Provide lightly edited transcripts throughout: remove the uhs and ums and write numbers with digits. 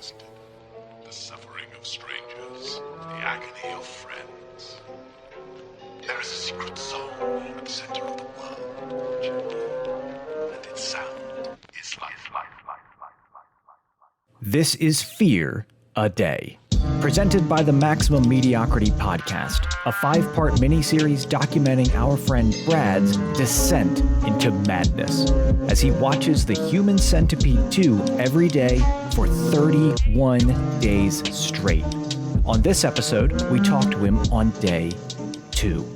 twisted. The suffering of strangers, the agony of friends. There is a secret soul at the center of the world, gentle, and its sound is life. This is Fear a Day, presented by the Maximum Mediocrity Podcast, a 5-part miniseries documenting our friend Brad's descent into madness as he watches the Human Centipede 2 every day for 31 days straight. On this episode, we talk to him on day 2.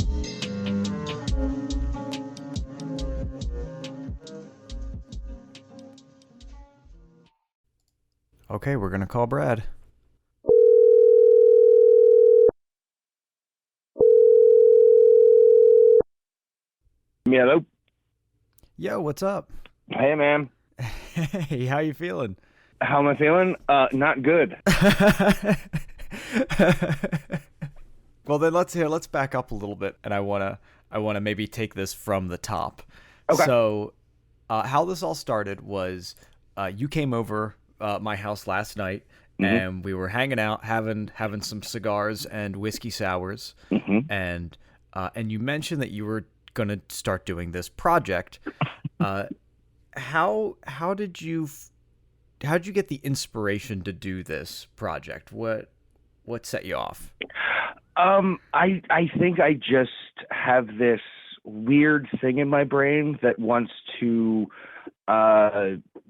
Okay, we're going to call Brad. Hello. Yo, what's up? Hey, man. Hey, how you feeling? How am I feeling? Not good. Well, then let's back up a little bit, and I wanna maybe take this from the top. Okay. So, how this all started was you came over my house last night, and we were hanging out, having some cigars and whiskey sours, and you mentioned that you were gonna start doing this project. How did you get the inspiration to do this project? What set you off? I think I just have this weird thing in my brain that wants to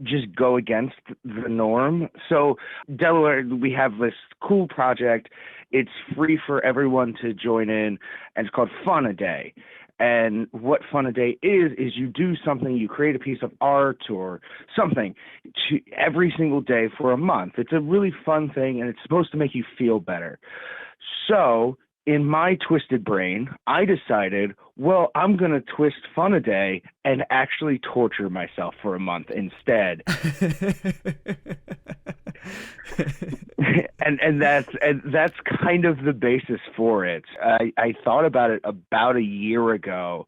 just go against the norm. So Delaware, we have this cool project. It's free for everyone to join in, and it's called Fun a Day. And what Fun a Day is you do something, you create a piece of art or something every single day for a month. It's a really fun thing, and it's supposed to make you feel better. So in my twisted brain, I decided, well, I'm going to twist Fun a Day and actually torture myself for a month instead. and that's kind of the basis for it. I thought about it about a year ago,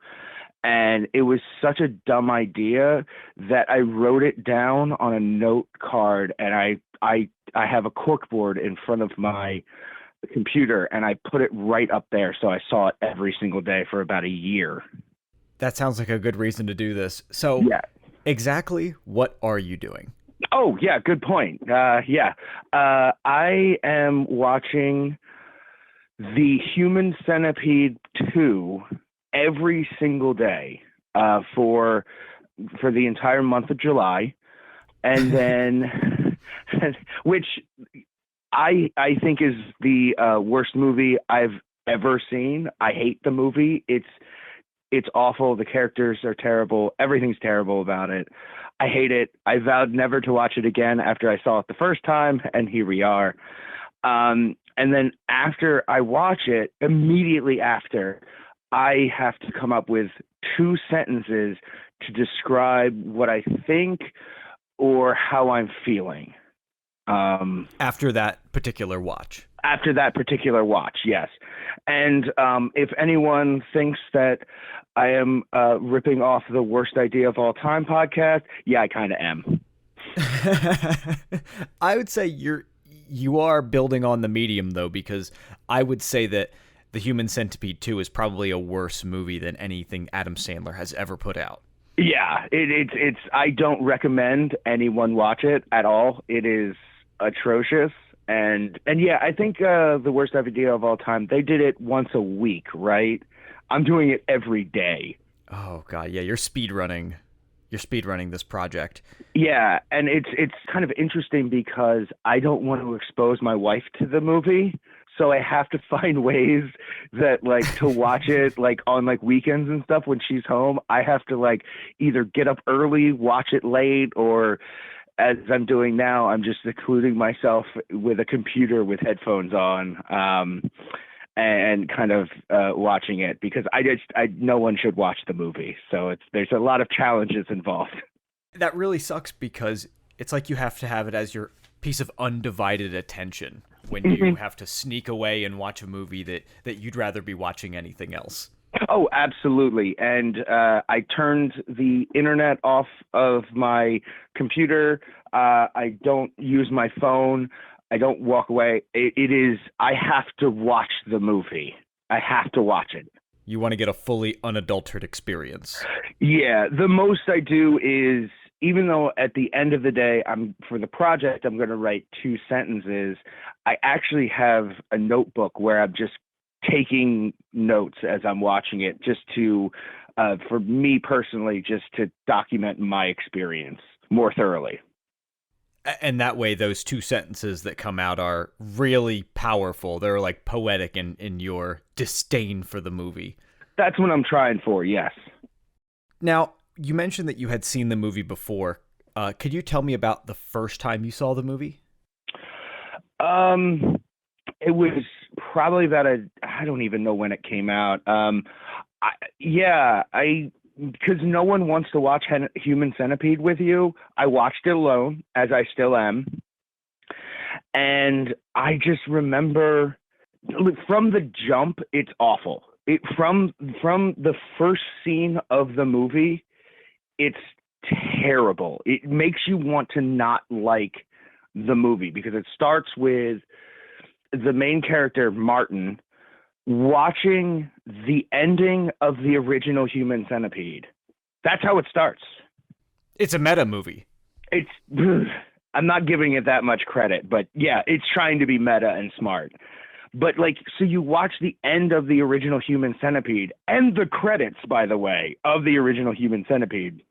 and it was such a dumb idea that I wrote it down on a note card, and I have a corkboard in front of my computer, and I put it right up there, so I saw it every single day for about a year. That sounds like a good reason to do this. So yeah. Exactly what are you doing? Oh, yeah, good point. I am watching the Human Centipede 2 every single day for the entire month of July, and then which I think is the worst movie I've ever seen. I hate the movie. It's awful. The characters are terrible. Everything's terrible about it. I hate it. I vowed never to watch it again after I saw it the first time, and here we are. And then after I watch it, immediately after, I have to come up with 2 sentences to describe what I think or how I'm feeling. After that particular watch. After that particular watch, yes. And if anyone thinks that I am ripping off the Worst Idea of All Time podcast, yeah, I kind of am. I would say you are building on the medium, though, because I would say that The Human Centipede 2 is probably a worse movie than anything Adam Sandler has ever put out. Yeah, it's. I don't recommend anyone watch it at all. It is atrocious. And yeah, I think the Worst Idea of All Time, they did it once a week, right? I'm doing it every day. Oh God, yeah, you're speedrunning this project. Yeah, and it's kind of interesting because I don't want to expose my wife to the movie, so I have to find ways that to watch it on weekends and stuff when she's home. I have to either get up early, watch it late, or as I'm doing now, I'm just secluding myself with a computer with headphones on, and kind of watching it because no one should watch the movie. So there's a lot of challenges involved. That really sucks because it's like you have to have it as your piece of undivided attention when you have to sneak away and watch a movie that you'd rather be watching anything else. Oh, absolutely. And I turned the internet off of my computer. I don't use my phone. I don't walk away. It is, I have to watch the movie. I have to watch it. You want to get a fully unadulterated experience. Yeah, the most I do is, even though at the end of the day, for the project, I'm going to write 2 sentences, I actually have a notebook where I'm just taking notes as I'm watching it, just to, for me personally, just to document my experience more thoroughly. And that way, those 2 sentences that come out are really powerful. They're like poetic in your disdain for the movie. That's what I'm trying for, yes. Now, you mentioned that you had seen the movie before. Could you tell me about the first time you saw the movie? It was probably I don't even know when it came out. Because no one wants to watch Human Centipede with you. I watched it alone, as I still am. And I just remember, from the jump, it's awful. From the first scene of the movie, it's terrible. It makes you want to not like the movie, because it starts with the main character, Martin, watching the ending of the original Human Centipede. That's how it starts. It's a meta movie. I'm not giving it that much credit, but yeah, it's trying to be meta and smart. But so you watch the end of the original Human Centipede, and the credits, by the way, of the original Human Centipede,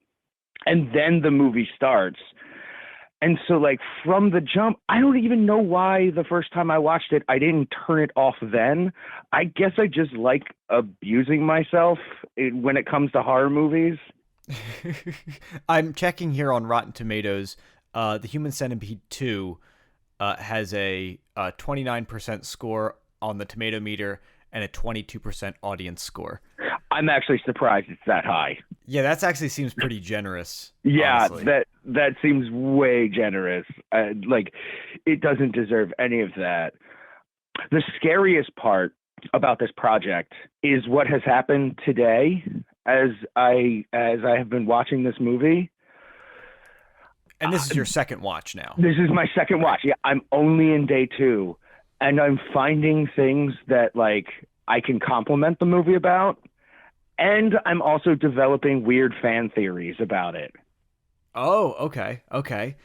and then the movie starts. And so, from the jump, I don't even know why the first time I watched it, I didn't turn it off then. I guess I just like abusing myself when it comes to horror movies. I'm checking here on Rotten Tomatoes. The Human Centipede 2 has a 29% score on the tomato meter and a 22% audience score. I'm actually surprised it's that high. Yeah, that actually seems pretty generous. Yeah, honestly. that seems way generous. It doesn't deserve any of that. The scariest part about this project is what has happened today as I have been watching this movie. And this is your second watch now. This is my second watch. Yeah, I'm only in day 2, and I'm finding things that I can compliment the movie about. And I'm also developing weird fan theories about it. Oh, okay.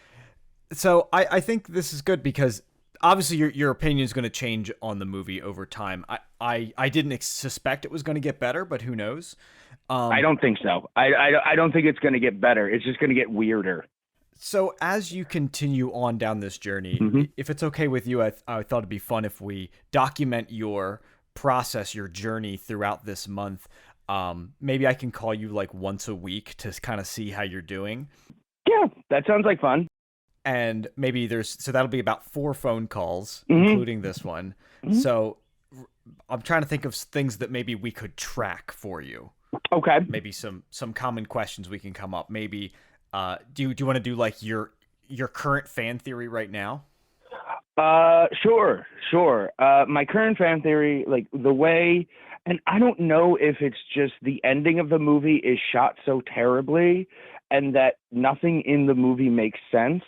So I think this is good, because obviously your opinion is going to change on the movie over time. I didn't suspect it was going to get better, but who knows? I don't think so. I don't think it's going to get better. It's just going to get weirder. So as you continue on down this journey, if it's okay with you, I thought it'd be fun if we document your process, your journey throughout this month. Maybe I can call you once a week to kind of see how you're doing. Yeah, that sounds like fun. And maybe so that'll be about 4 phone calls, including this one. So I'm trying to think of things that maybe we could track for you. Okay. Maybe some common questions we can come up. Maybe, do you want to do your current fan theory right now? Sure. My current fan theory, the way, and I don't know if it's just the ending of the movie is shot so terribly and that nothing in the movie makes sense,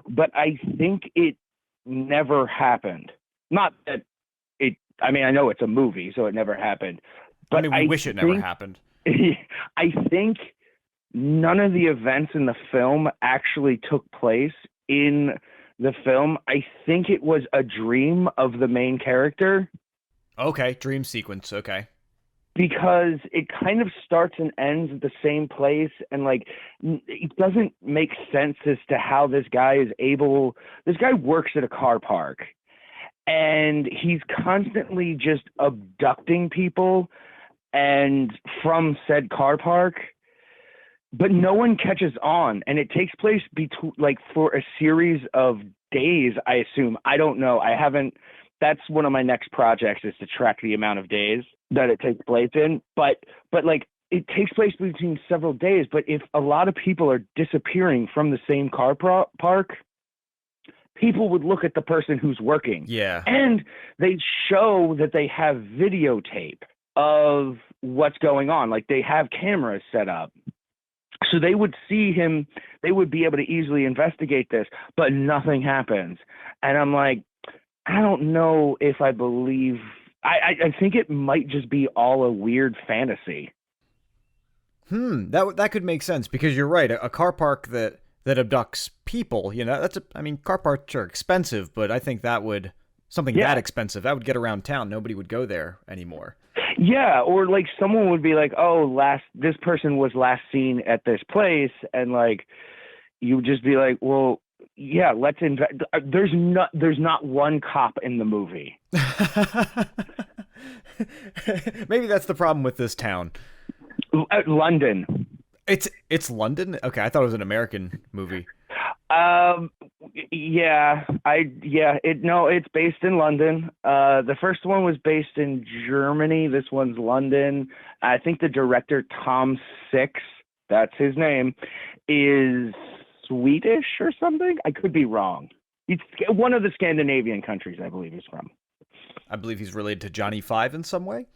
but I think it never happened. Not that I know it's a movie, so it never happened. But we wish it never happened. I think none of the events in the film actually took place in the film. I think it was a dream of the main character. Okay, dream sequence, okay. Because it kind of starts and ends at the same place, and it doesn't make sense as to how this guy works at a car park, and he's constantly just abducting people and from said car park, but no one catches on, and it takes place for a series of days, I assume. I don't know. That's one of my next projects, is to track the amount of days that it takes place in. But it takes place between several days. But if a lot of people are disappearing from the same car park, people would look at the person who's working. Yeah. And they show that they have videotape of what's going on. They have cameras set up. So they would see him, they would be able to easily investigate this, but nothing happens. And I'm like, I don't know if I believe, I think it might just be all a weird fantasy. That could make sense, because you're right. A car park that abducts people, car parks are expensive, but I think that would, that expensive, that would get around town. Nobody would go there anymore. Yeah, or like someone would be like, "Oh, this person was last seen at this place," and like you would just be like, "Well, yeah, let's invest." There's not one cop in the movie. Maybe that's the problem with this town. London. It's London? Okay, I thought it was an American movie. It's based in London. The first one was based in Germany. This one's London. I think the director, Tom Six, that's his name, is Swedish or something. I could be wrong. It's one of the Scandinavian countries, I believe he's from. I believe he's related to Johnny Five in some way.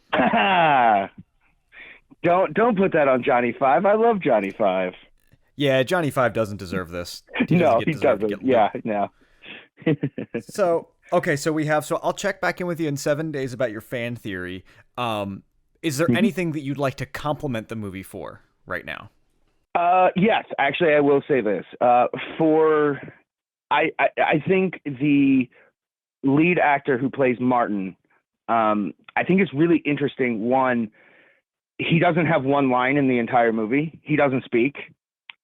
Don't put that on Johnny Five. I love Johnny Five. Yeah, Johnny Five doesn't deserve this. He doesn't. Yeah, no. So I'll check back in with you in 7 days about your fan theory. Is there anything that you'd like to compliment the movie for right now? Yes, actually, I will say this. I think the lead actor who plays Martin, I think it's really interesting. One, he doesn't have one line in the entire movie. He doesn't speak.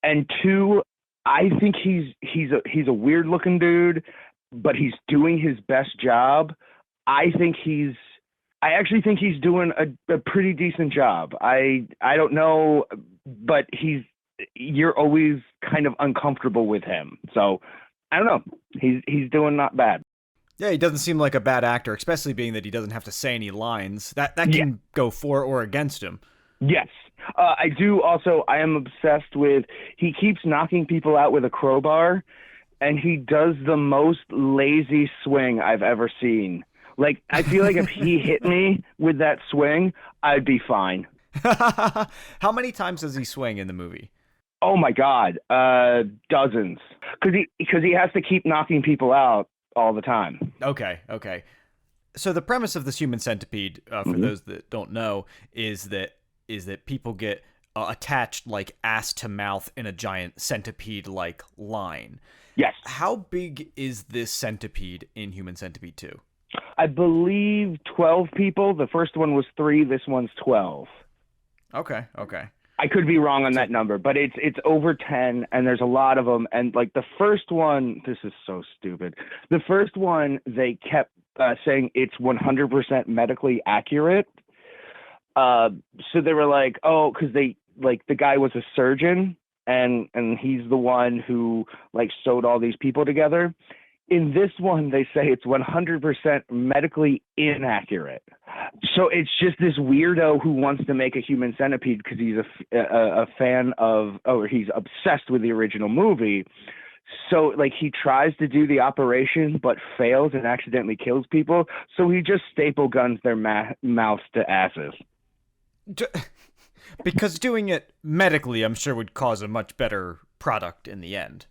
And two, I think he's a weird looking dude, but he's doing his best job. I actually think he's doing a pretty decent job. I don't know, but you're always kind of uncomfortable with him. So I don't know. He's doing not bad. Yeah, he doesn't seem like a bad actor, especially being that he doesn't have to say any lines. That can go for or against him. Yes. I am obsessed with, he keeps knocking people out with a crowbar, and he does the most lazy swing I've ever seen. Like, I feel like if he hit me with that swing, I'd be fine. How many times does he swing in the movie? Oh my God. Dozens. Because he has to keep knocking people out all the time. Okay. So the premise of this Human Centipede, for those that don't know, is that people get attached like ass to mouth in a giant centipede-like line. Yes. How big is this centipede in Human Centipede 2? I believe 12 people. The first one was 3. This one's 12. Okay. I could be wrong on that number, but it's over 10, and there's a lot of them. And like the first one, this is so stupid. The first one, they kept saying it's 100% medically accurate. So they were like, oh, because the guy was a surgeon, and he's the one who like sewed all these people together. In this one, they say it's 100% medically inaccurate. So it's just this weirdo who wants to make a Human Centipede because he's a fan of, or he's obsessed with the original movie. So like he tries to do the operation but fails and accidentally kills people. So he just staple guns their mouths to asses. Because doing it medically, I'm sure, would cause a much better product in the end.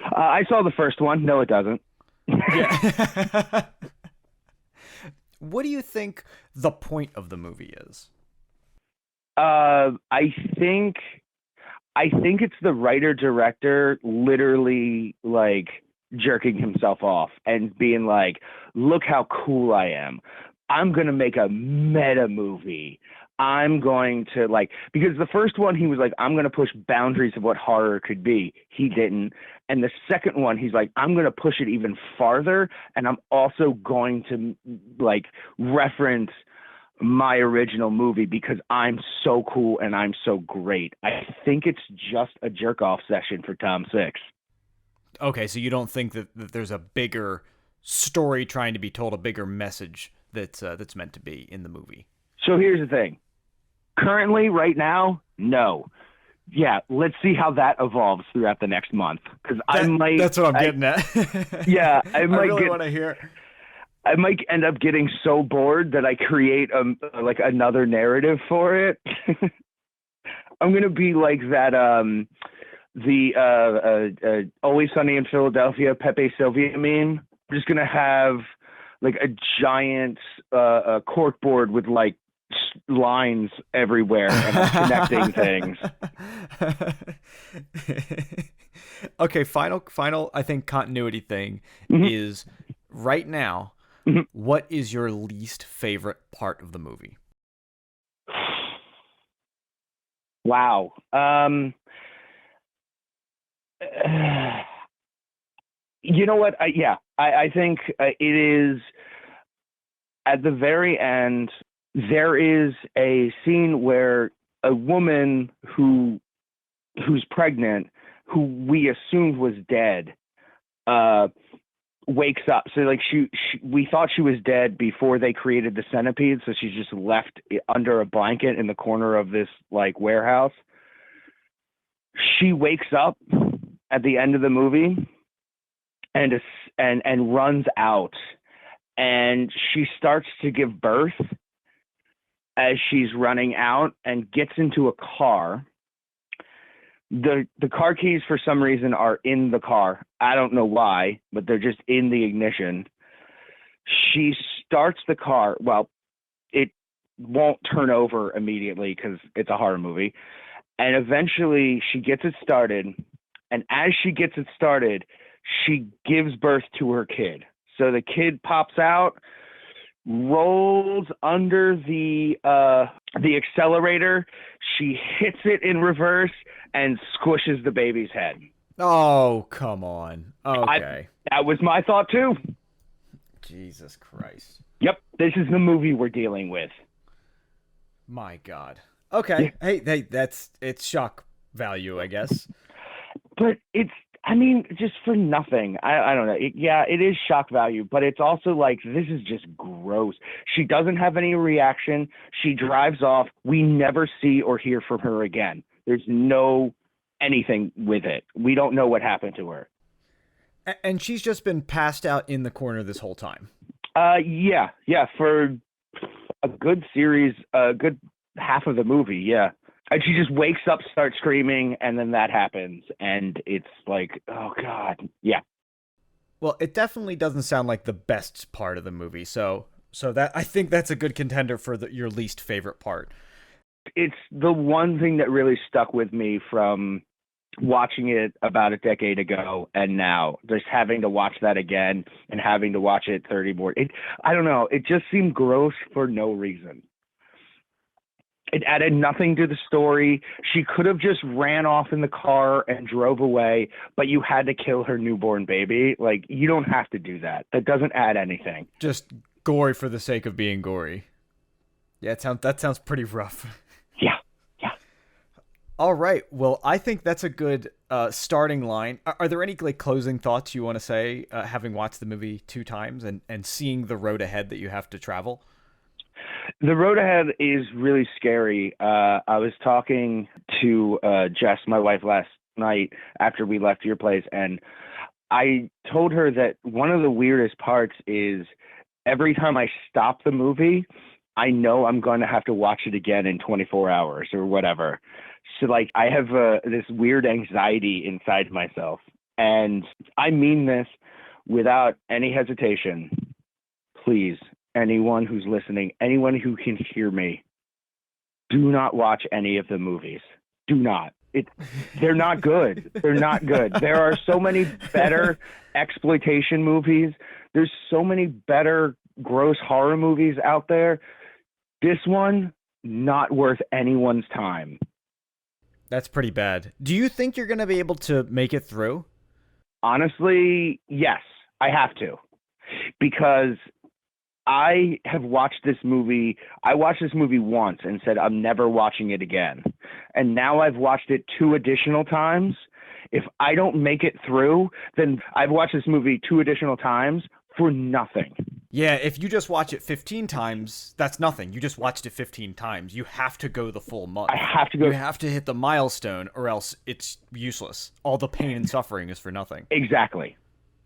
I saw the first one. No, it doesn't. Yeah. What do you think the point of the movie is? I think it's the writer-director literally like jerking himself off and being like, look how cool I am. I'm going to make a meta movie. I'm going to because the first one, he was like, I'm going to push boundaries of what horror could be. He didn't. And the second one, he's like, I'm going to push it even farther. And I'm also going to reference my original movie because I'm so cool and I'm so great. I think it's just a jerk off session for Tom Six. Okay. So you don't think that there's a bigger story trying to be told, a bigger message that's meant to be in the movie? So here's the thing. Currently, right now, no. Yeah, let's see how that evolves throughout the next month. Because that's what I'm getting at. Yeah, I really want to hear. I might end up getting so bored that I create another narrative for it. I'm gonna be like that. The Always Sunny in Philadelphia Pepe Sylvia meme. I'm just gonna have like a giant cork board with like lines everywhere, and I'm connecting things. Okay, final. I think continuity thing is right now. What is your least favorite part of the movie? Wow. You know what? I think it is at the very end. There is a scene where a woman who's pregnant, who we assumed was dead, wakes up. So like we thought she was dead before they created the centipede, so she's just left under a blanket in the corner of this like warehouse. She wakes up at the end of the movie and runs out, and she starts to give birth as she's running out and gets into a car. The car keys for some reason are in the car. I don't know why, but they're just in the ignition. She starts the car. Well, it won't turn over immediately because it's a horror movie. And eventually she gets it started. And as she gets it started, she gives birth to her kid. So the kid pops out, rolls under the accelerator. She hits it in reverse and squishes the baby's head. Oh, come on. Okay. That was my thought too. Jesus Christ. Yep, this is the movie we're dealing with. My God. Okay. Yeah. Hey, it's shock value, I guess. But it's, just for nothing. I don't know. It is shock value, but it's also like, this is just gross. She doesn't have any reaction. She drives off. We never see or hear from her again. There's no anything with it. We don't know what happened to her. And she's just been passed out in the corner this whole time. Yeah, for a good series, a good half of the movie, yeah. And she just wakes up, starts screaming, and then that happens, and it's like, oh God, yeah. Well, it definitely doesn't sound like the best part of the movie, so that I think that's a good contender for your least favorite part. It's the one thing that really stuck with me from watching it about a decade ago and now, just having to watch that again and having to watch it 30 more. I don't know. It just seemed gross for no reason. It added nothing to the story. She could have just ran off in the car and drove away, but you had to kill her newborn baby. Like, you don't have to do that. That doesn't add anything. Just gory for the sake of being gory. Yeah, that sounds pretty rough. Yeah. All right. Well, I think that's a good starting line. Are there any closing thoughts you want to say, having watched the movie 2 times and seeing the road ahead that you have to travel? The road ahead is really scary. I was talking to Jess, my wife, last night after we left your place, and I told her that one of the weirdest parts is every time I stop the movie, I know I'm going to have to watch it again in 24 hours or whatever. So, like, I have this weird anxiety inside myself. And I mean this without any hesitation. Please, anyone who's listening, anyone who can hear me, do not watch any of the movies. Do not. They're not good. They're not good. There are so many better exploitation movies. There's so many better gross horror movies out there. This one, not worth anyone's time. That's pretty bad. Do you think you're going to be able to make it through? Honestly, yes, I have to. Because I have watched this movie. I watched this movie once and said, I'm never watching it again. And now I've watched it 2 additional times. If I don't make it through, then I've watched this movie 2 additional times for nothing. Yeah, if you just watch it 15 times, that's nothing. You just watched it 15 times. You have to go the full month. I have to go. You have to hit the milestone or else it's useless. All the pain and suffering is for nothing. Exactly.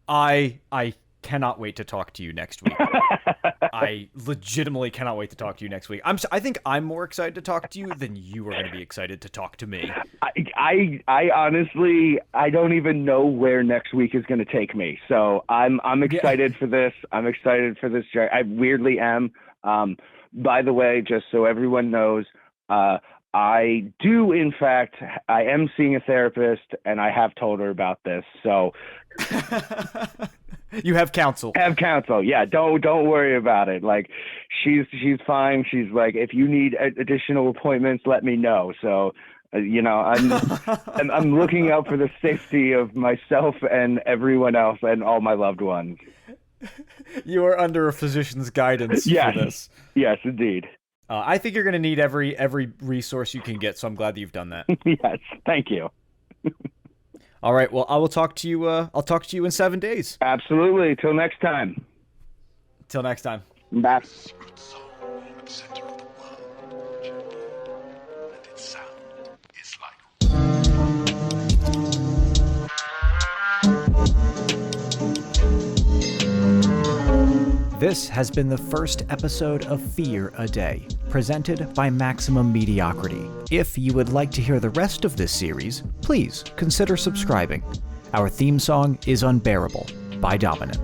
I cannot wait to talk to you next week. I legitimately cannot wait to talk to you next week. I think I'm more excited to talk to you than you are going to be excited to talk to me. I honestly, I don't even know where next week is going to take me. So I'm excited for this. I'm excited for this. I weirdly am. By the way, just so everyone knows, I do, in fact, I am seeing a therapist, and I have told her about this. So you have counsel. Have counsel. Yeah. Don't worry about it. Like, she's fine. She's like, if you need additional appointments, let me know. So, I'm looking out for the safety of myself and everyone else and all my loved ones. You are under a physician's guidance for this. Yes, indeed. I think you're going to need every resource you can get, so I'm glad that you've done that. Yes, thank you. All right, well, I will talk to you. I'll talk to you in 7 days. Absolutely. Till next time. Till next time. Bye. Secret soul at the center of the world, gentle, and its sound is like. This has been the first episode of Fear a Day, presented by Maximum Mediocrity. If you would like to hear the rest of this series, please consider subscribing. Our theme song is Unbearable by Dominant.